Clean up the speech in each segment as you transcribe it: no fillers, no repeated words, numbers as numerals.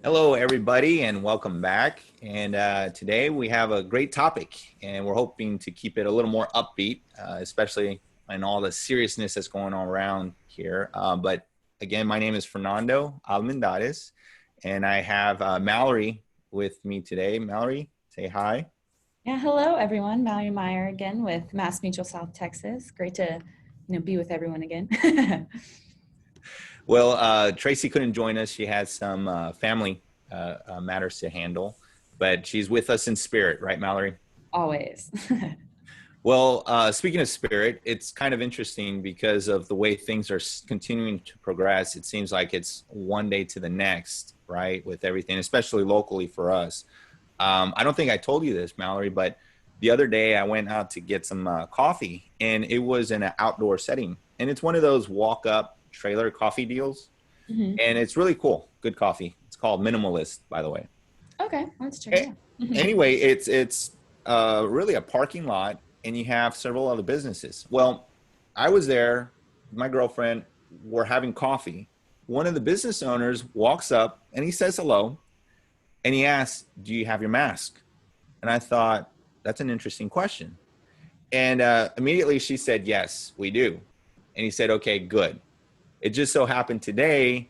Hello, everybody, and welcome back. And today we have a great topic, and we're hoping to keep it a little more upbeat, especially in all the seriousness that's going on around here. But again, my name is Fernando Almendariz, and I have Mallory with me today. Mallory, say hi. Yeah, hello everyone. Mallory Meyer again with Mass Mutual South Texas. Great to be with everyone again. Well, Tracy couldn't join us. She has some family matters to handle, but she's with us in spirit, right, Mallory? Always. Well, speaking of spirit, it's kind of interesting because of the way things are continuing to progress. It seems like it's one day to the next, right? With everything, especially locally for us. I don't think I told you this, Mallory, but the other day I went out to get some coffee, and it was in an outdoor setting. And it's one of those walk up trailer coffee deals. hmm And it's really cool. Good coffee. It's called Minimalist, by the way. Okay, let's check it A- out. Mhm. Anyway, it's really a parking lot, and you have several other businesses. Well, I was there. My girlfriend were having coffee. One of the business owners walks up and he says hello, and he asks, "Do you have your mask?" And I thought that's an interesting question. And immediately she said, "Yes, we do." And he said, "Okay, good." It just so happened today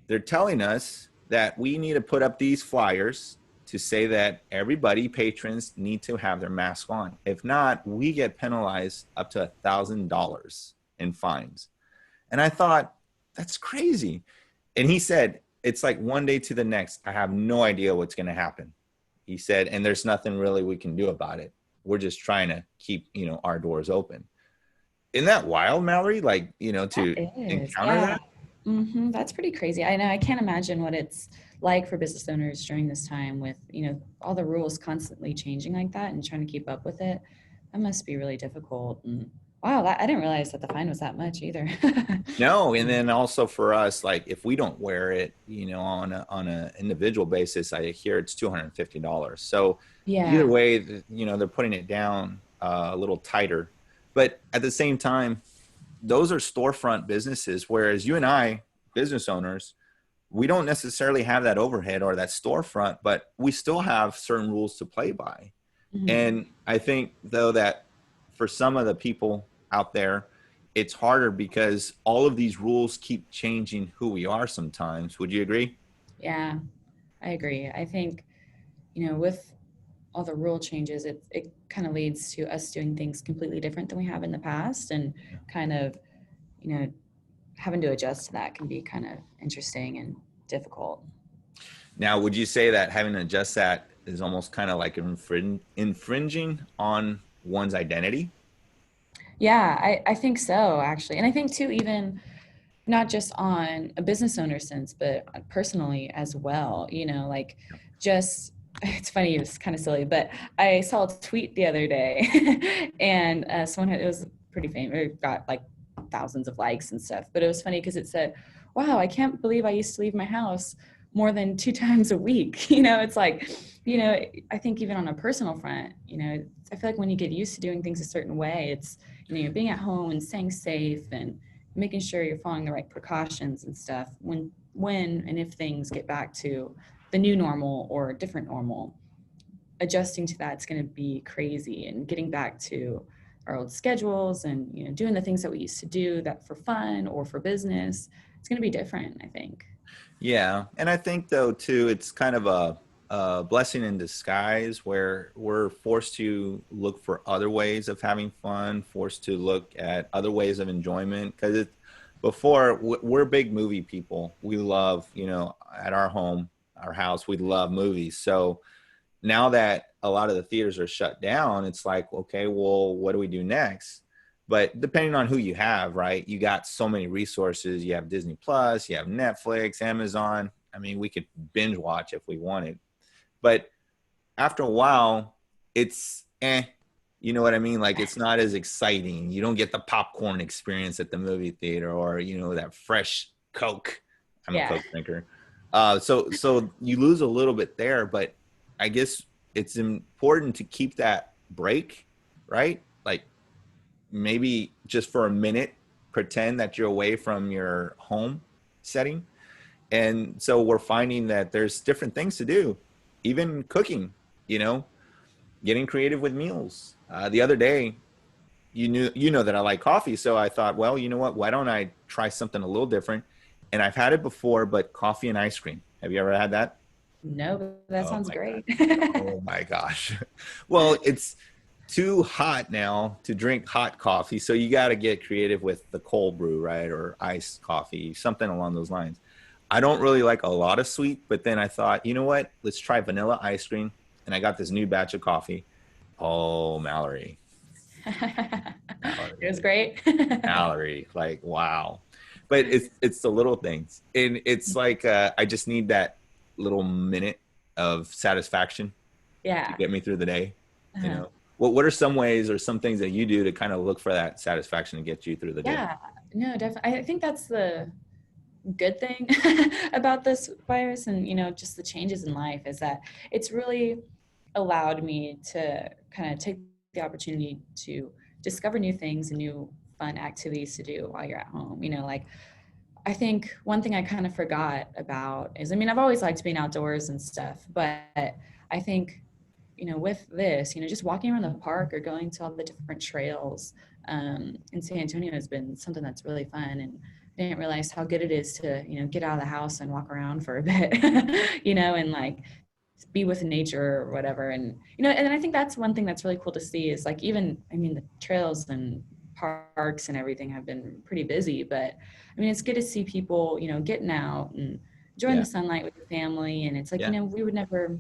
they're telling us that we need to put up these flyers to say that everybody, patrons, need to have their mask on. If not, we get penalized up to $1,000 in fines. And I thought, that's crazy. And he said, it's like one day to the next. I have no idea what's going to happen. He said, and there's nothing really we can do about it. We're just trying to keep, our doors open. Isn't that wild, Mallory? Like, That to is, encounter yeah. that? That's pretty crazy. I know. I can't imagine what it's like for business owners during this time with, all the rules constantly changing like that and trying to keep up with it. That must be really difficult. And wow, I didn't realize that the fine was that much either. No, and then also for us, like if we don't wear it, on a individual basis, I hear it's $250. So either Yeah. way, they're putting it down a little tighter. But at the same time, those are storefront businesses, whereas you and I, business owners, we don't necessarily have that overhead or that storefront, but we still have certain rules to play by. Mhm. And I think though that for some of the people out there, it's harder because all of these rules keep changing who we are sometimes. Would you agree? Yeah, I agree. I think, with all the rule changes, it kind of leads to us doing things completely different than we have in the past, and kind of, you know, having to adjust to that can be kind of interesting and difficult. Now, would you say that having to adjust that is almost kind of like infringing on one's identity? Yeah, I think so actually. And I think too, even not just on a business owner sense, but personally as well, like just it's funny, it's kind of silly, but I saw a tweet the other day and someone it was pretty famous, it got like thousands of likes and stuff, but it was funny because it said, wow, I can't believe I used to leave my house more than 2 times a week. It's like, I think even on a personal front, I feel like when you get used to doing things a certain way, it's, you're being at home and staying safe and making sure you're following the right precautions and stuff when and if things get back to the new normal or a different normal. Adjusting to that's going to be crazy, and getting back to our old schedules and doing the things that we used to do that for fun or for business, it's going to be different, I think. Yeah, and I think though too, it's kind of a blessing in disguise where we're forced to look for other ways of having fun, forced to look at other ways of enjoyment. Because before we're big movie people, we love at our home, our house, we love movies. So now that a lot of the theaters are shut down, it's like, okay, well, what do we do next? But depending on who you have, right? You got so many resources. You have Disney Plus, you have Netflix, Amazon. I mean, we could binge watch if we wanted. But after a while, it's you know what I mean? Like it's not as exciting. You don't get the popcorn experience at the movie theater or, that fresh Coke. I'm a Yeah. Coke drinker. So you lose a little bit there, but I guess it's important to keep that break, right? Like maybe just for a minute, pretend that you're away from your home setting And so we're finding that there's different things to do, even cooking, you know, getting creative with meals. The other day, you know that I like coffee, so I thought, well, you know what? Why don't I try something a little different? And I've had it before, but coffee and ice cream. Have you ever had that? No, that Oh sounds my God. great. Oh my gosh. Well, it's too hot now to drink hot coffee, so you got to get creative with the cold brew, right? Or iced coffee, something along those lines. I don't really like a lot of sweet, but then I thought, you know what? Let's try vanilla ice cream. And I got this new batch of coffee. Oh, Mallory, It was Mallory, great. Mallory, like wow. But it's the little things, and it's like I just need that little minute of satisfaction to Yeah. get me through the day. You Uh-huh. know, what are some ways or some things that you do to kind of look for that satisfaction and get you through the day? Yeah. No, definitely. I think that's the good thing about this virus and, just the changes in life is that it's really allowed me to kind of take the opportunity to discover new things and new fun activities to do while you're at home. Like I think one thing I kind of forgot about is, I mean, I've always liked being outdoors and stuff, but I think, with this, just walking around the park or going to all the different trails in San Antonio has been something that's really fun. And I didn't realize how good it is to, get out of the house and walk around for a bit, and like be with nature or whatever. And, and then I think that's one thing that's really cool to see is like, even, I mean, the trails and parks and everything have been pretty busy, but I mean, it's good to see people, getting out and enjoying Yeah, the sunlight with the family. And it's like, yeah, we would never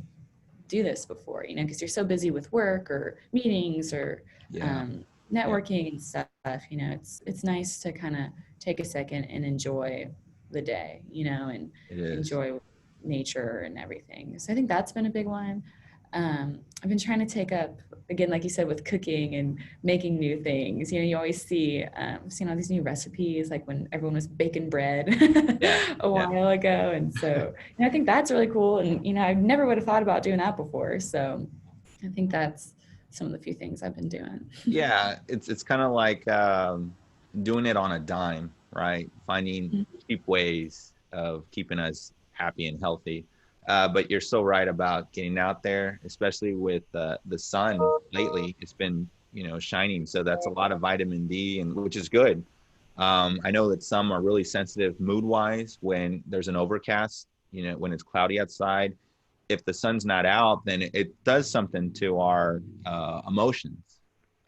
do this before, because you're so busy with work or meetings or yeah, um, yeah. networking and stuff. It's nice to kind of take a second and enjoy the day, and It is. enjoy nature and everything. So I think that's been a big one. I've been trying to take up again, like you said, with cooking and making new things. You always see, seeing all these new recipes, like when everyone was baking bread Yeah, a yeah. while ago, and so I think that's really cool. And I never would have thought about doing that before. So I think that's some of the few things I've been doing. Yeah, it's kind of like doing it on a dime, right? Finding cheap ways of keeping us happy and healthy. But you're so right about getting out there, especially with the sun lately. It's been, shining, so that's a lot of vitamin D, and which is good. I know that some are really sensitive mood-wise when there's an overcast, when it's cloudy outside. If the sun's not out, then it does something to our emotions.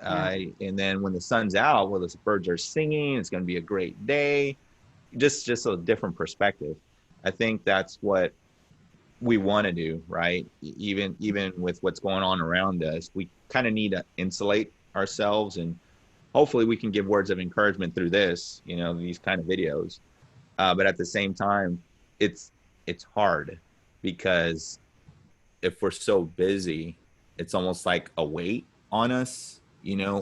Yeah. And then when the sun's out, well, the birds are singing. It's going to be a great day. Just a different perspective. I think that's what we want to do, right? Even with what's going on around us, we kind of need to insulate ourselves, and hopefully we can give words of encouragement through this, these kind of videos. But at the same time, it's it's hard because if we're so busy, it's almost like a weight on us,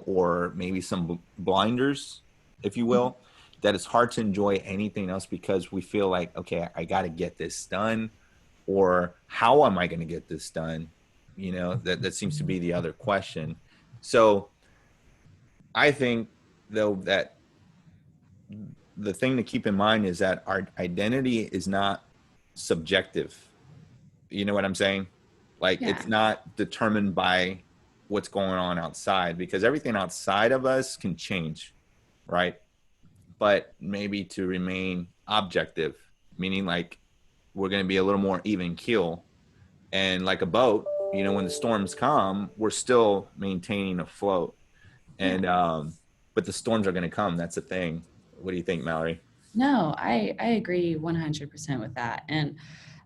or maybe some blinders, if you will, that it's hard to enjoy anything else because we feel like, okay, I got to get this done, or how am I going to get this done? That seems to be the other question. So I think, though, that the thing to keep in mind is that our identity is not subjective. You know what I'm saying? Like Yeah. it's not determined by what's going on outside because everything outside of us can change, right? But maybe to remain objective, meaning like we're going to be a little more even keel and like a boat, when the storms come, we're still maintaining afloat. Yeah. And but the storms are going to come. That's the thing. What do you think, Mallory? No, I agree 100% with that. And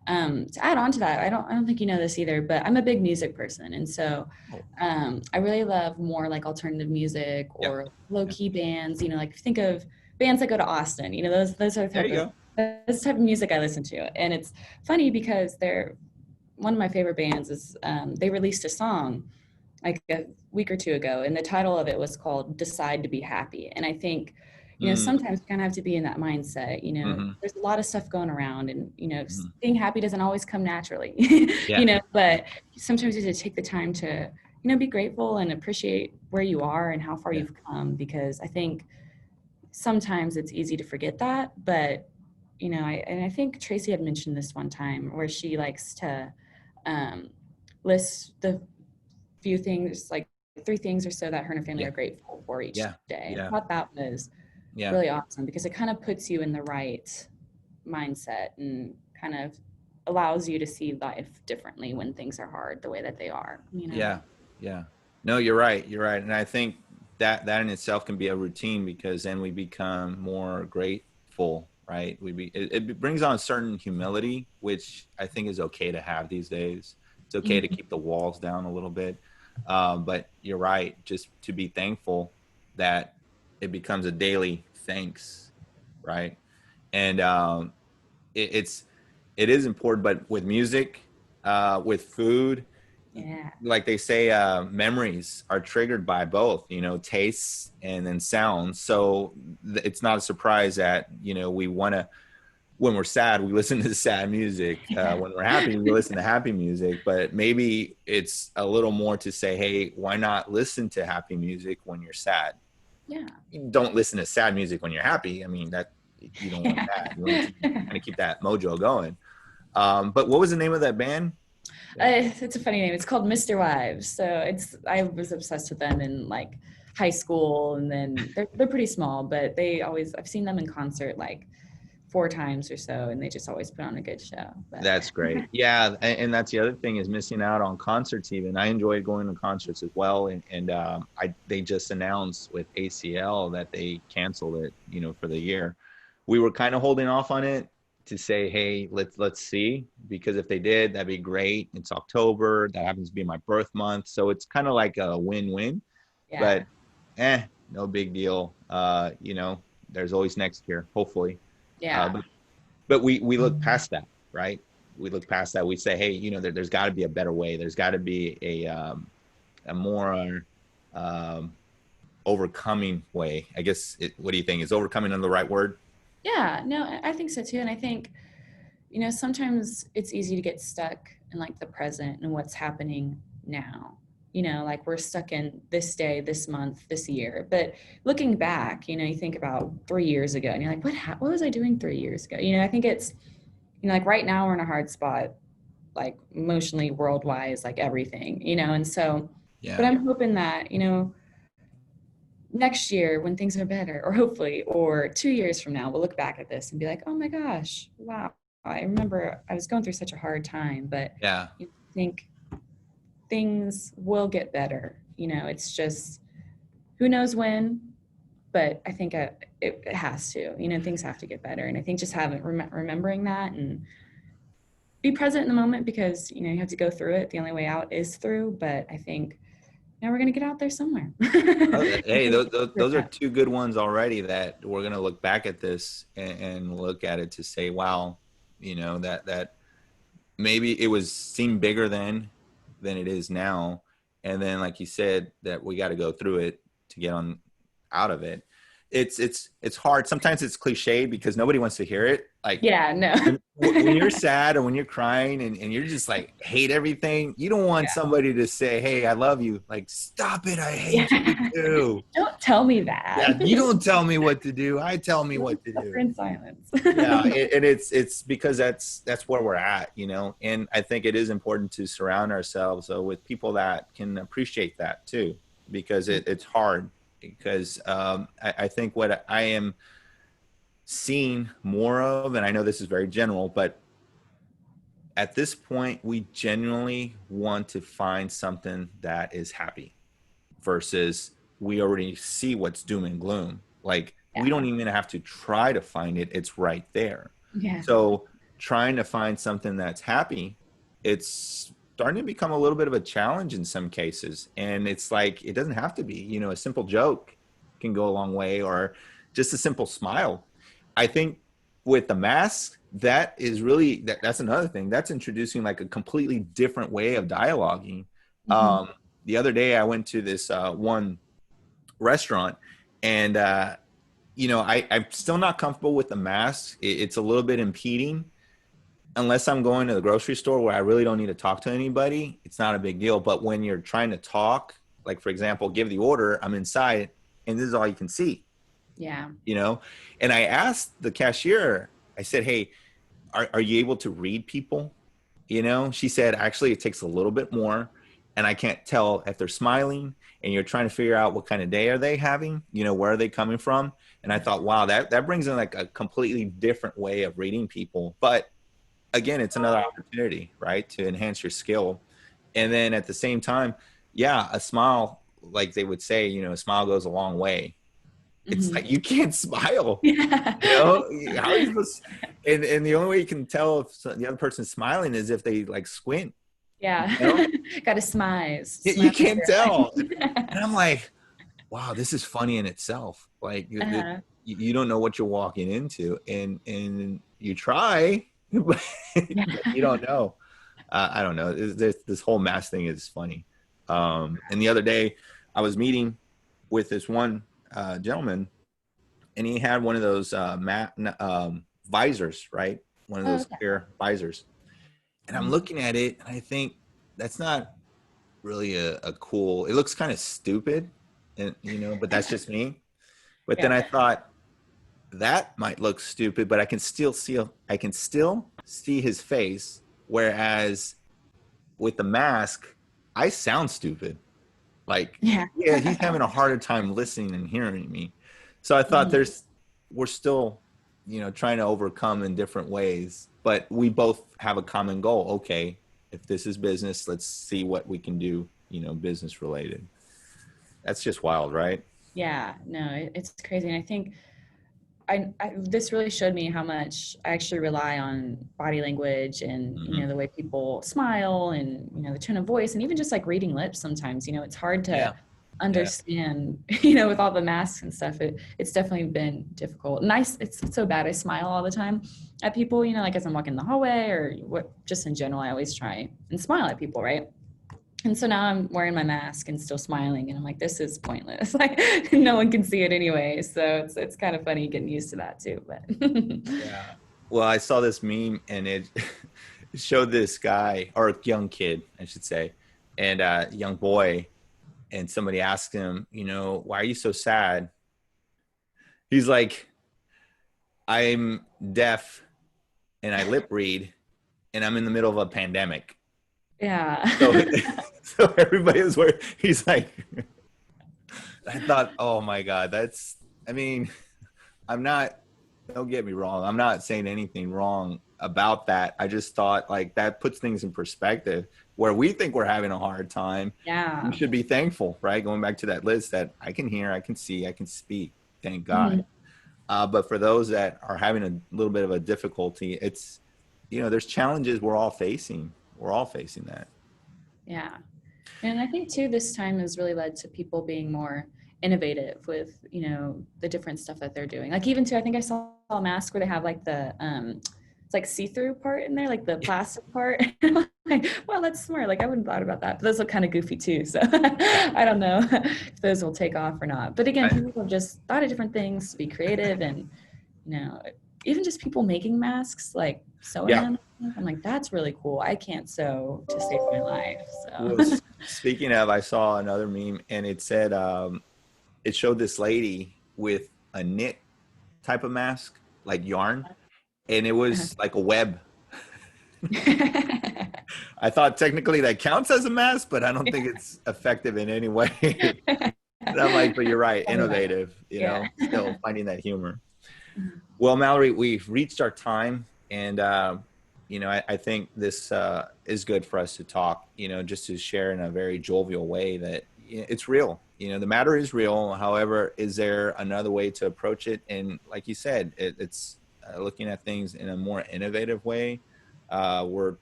to add on to that, I don't think you know this either, but I'm a big music person, and so Oh, I really love more like alternative music yeah, or low yeah. key bands. Like think of bands that go to Austin. Those are the There type you of go. this type of music I listen to, and it's funny because they're one of my favorite bands is they released a song like a week or two ago, and the title of it was called "Decide to Be Happy." And I think, Mm, sometimes you kind of have to be in that mindset. hmm. There's a lot of stuff going around, and Hmm. being happy doesn't always come naturally. Yeah, But sometimes you have to take the time to be grateful and appreciate where you are and how far yeah, you've come, because I think sometimes it's easy to forget that, but and I think Tracy had mentioned this one time where she likes to um, list the few things, like 3 things or so that her and her family Yeah. are grateful for each Yeah. day. And I Yeah. thought that was Yeah. really awesome because it kind of puts you in the right mindset and kind of allows you to see life differently when things are hard the way that they are. Yeah. Yeah. No, you're right. You're right. And I think that in itself can be a routine because then we become more grateful, right? It brings on a certain humility, which I think is okay to have these days. It's okay to Mhm. keep the walls down a little bit. But you're right. Just to be thankful that it becomes a daily thanks, right? And it's it is important, but with music, with food, Yeah. like they say, memories are triggered by both, tastes and then sounds. So it's not a surprise that we want to, when we're sad we listen to sad music, Yeah. when we're happy we listen to happy music. But maybe it's a little more to say, hey, why not listen to happy music when you're sad? Yeah. You don't listen to sad music when you're happy. I mean, that you don't want that. You want to kind of keep that mojo going. But what was the name of that band? It's a funny name. It's called Mr. Wives. So I was obsessed with them in like high school, and then they're pretty small, but I've seen them in concert like 4 times or so, and they just always put on a good show. But That's great. Yeah, and that's the other thing is missing out on concerts. Even I enjoy going to concerts as well, and they just announced with ACL that they canceled it, for the year. We were kind of holding off on it to say, hey, let's see, because if they did, that'd be great. It's October. That happens to be my birth month, so it's kind of like a win-win. yeah, But no big deal. There's always next year, hopefully. Uh, yeah, but but we look past that, right? We look past that. We say, hey, there's got to be a better way. There's got to be a more overcoming way. I guess. What do you think? Is overcoming the right word? yeah. No, I think so too. And I think, sometimes it's easy to get stuck in like the present and what's happening now. Like we're stuck in this day, this month, this year. But looking back, you think about 3 years ago, and you're like, what was I doing 3 years ago? I think it's, like right now we're in a hard spot, like emotionally, worldwide, like everything. And so, but Yeah. I'm hoping that, next year when things are better, or hopefully, or 2 years from now, we'll look back at this and be like, oh my gosh, wow, I remember I was going through such a hard time. But Yeah. I think things will get better. It's just who knows when, but I think it has to. Things have to get better, and I think just remembering that and be present in the moment, because you have to go through it. The only way out is through. But I think now we're gonna get out there somewhere. Hey, those are two good ones already that we're gonna look back at this and look at it to say, wow, that maybe it was seemed bigger than it is now. And then, like you said, that we got to go through it to get on out of it. It's hard. Sometimes it's cliche because nobody wants to hear it. Like Yeah, no. when you're sad or when you're crying and you're just like hate everything, you don't want Yeah. somebody to say, hey, I love you. Like, stop it. I hate you Yeah. too. Don't tell me that. Yeah, you don't tell me what to do. I tell me what to Suffer do. in silence. Yeah, and it's because that's where we're at, and I think it is important to surround ourselves with people that can appreciate that too, because it's hard. Because I think what I am seeing more of, and I know this is very general, but at this point we genuinely want to find something that is happy versus we already see what's doom and gloom. Like we Yeah. don't even have to try to find it. It's right there. Yeah. So trying to find something that's happy, it's starting to become a little bit of a challenge in some cases. And it's like, it doesn't have to be, a simple joke can go a long way, or just a simple smile. I think with the mask, that is really, that's another thing that's introducing like a completely different way of dialoguing. Mhm. The other day I went to this one restaurant, and I'm still not comfortable with the mask. It's a little bit impeding. Unless I'm going to the grocery store where I really don't need to talk to anybody, it's not a big deal. But when you're trying to talk, like for example, give the order, I'm inside and this is all you can see, Yeah. and I asked the cashier, I said, hey, are you able to read people? You know, she said, actually, it takes a little bit more. And I can't tell if they're smiling and you're trying to figure out what kind of day are they having, you know, where are they coming from? And I thought, wow, that brings in like a completely different way of reading people. But again, it's another opportunity, right, to enhance your skill. And then at the same time, yeah, a smile, like they would say, you know, a smile goes a long way. It's Mhm. like you can't smile. Yeah. You know, how are you supposed to, and the only way you can tell if the other person's smiling is if they like squint, Yeah. you know? Got to smize. You Smile with can't your tell. eye. And I'm like, wow, this is funny in itself. Like Uh-huh. you don't know what you're walking into, and you try, but Yeah. you don't know. I don't know. This whole mask thing is funny. And the other day, I was meeting with this one gentleman, and he had one of those visors, right? One of Oh, those okay. clear visors. And I'm Mhm. looking at it, and I think that's not really a cool. It looks kind of stupid, and you know, but that's just me. But then Yeah. I thought that might look stupid, but I can still see his face. Whereas with the mask, I sound stupid. Like, Yeah. yeah, he's having a harder time listening and hearing me. So I thought Mhm. we're still, you know, trying to overcome in different ways, but we both have a common goal. Okay, if this is business, let's see what we can do, you know, business related. That's just wild, right? Yeah. No, it's crazy. And I think this really showed me how much I actually rely on body language and Hmm. the way people smile and the tone of voice and even just like reading lips sometimes. It's hard Yeah. to Yeah. understand with all the masks and stuff. It's definitely been difficult. Nice. It's so bad. I smile all the time at people. Like as I'm walking the hallway or what. Just in general, I always try and smile at people, right? And so now I'm wearing my mask and still smiling, and I'm like, this is pointless. Like, no one can see it anyway. So it's kind of funny getting used to that too. But Yeah. Well, I saw this meme and it it showed this guy or a young kid, I should say, and a young boy, and somebody asked him, you know, why are you so sad? He's like, I'm deaf and I lip read and I'm in the middle of a pandemic. yeah, So so everybody was where he's like, I thought, oh my God, that's I mean, I'm not, don't get me wrong. I'm not saying anything wrong about that. I just thought like that puts things in perspective where we think we're having a hard time. We yeah. should be thankful, right? Going back to that list that I can hear, I can see, I can speak. Thank God. Mhm. But for those that are having a little bit of a difficulty, it's, you know, there's challenges we're all facing. We're all facing that. Yeah. And I think too, this time has really led to people being more innovative with, the different stuff that they're doing. Like even too, I think I saw a mask where they have like the it's like see-through part in there, like the plastic part. Like, well, that's smart. Like I wouldn't have thought about that. But those look kind of goofy too. So Yeah. I don't know if those will take off or not. But again, I, people have just thought of different things to be creative and you know, even just people making masks, like sewing yeah. them. I'm like, that's really cool. I can't sew to save my life. Well, So speaking of, I saw another meme and it said, it showed this lady with a knit type of mask, like yarn, and it was like a web. I thought technically that counts as a mask, but I don't think it's effective in any way. And I'm like, but you're right, Funny that. innovative, you Yeah. know, still finding that humor. Well, Mallory, we've reached our time, and you know, I think this is good for us to talk. You know, just to share in a very jovial way that it's real. You know, the matter is real. However, is there another way to approach it? And like you said, it's looking at things in a more innovative way. We're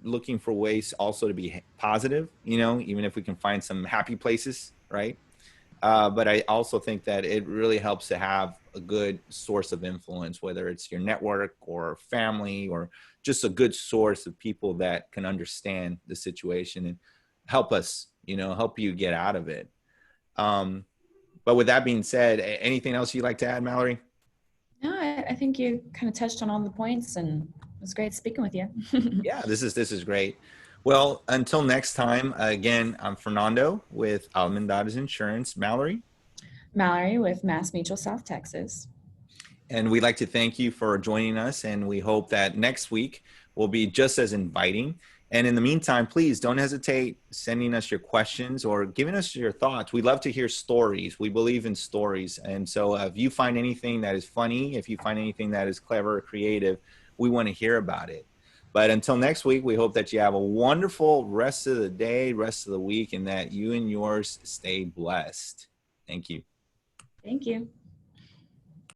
looking for ways also to be positive. You know, even if we can find some happy places, right? But I also think that it really helps to have a good source of influence, whether it's your network or family or just a good source of people that can understand the situation and help us, you know, help you get out of it. Um, but with that being said, anything else you'd like to add, Mallory? No, I think you kind of touched on all the points and it was great speaking with you. Yeah, this is great. Well, until next time, again, I'm Fernando with Almendariz Insurance. Mallory, Mallory with Mass Mutual South Texas. And we'd like to thank you for joining us. And we hope that next week will be just as inviting. And in the meantime, please don't hesitate sending us your questions or giving us your thoughts. We love to hear stories. We believe in stories. And so if you find anything that is funny, if you find anything that is clever or creative, we want to hear about it. But until next week, we hope that you have a wonderful rest of the day, rest of the week, and that you and yours stay blessed. Thank you. Thank you.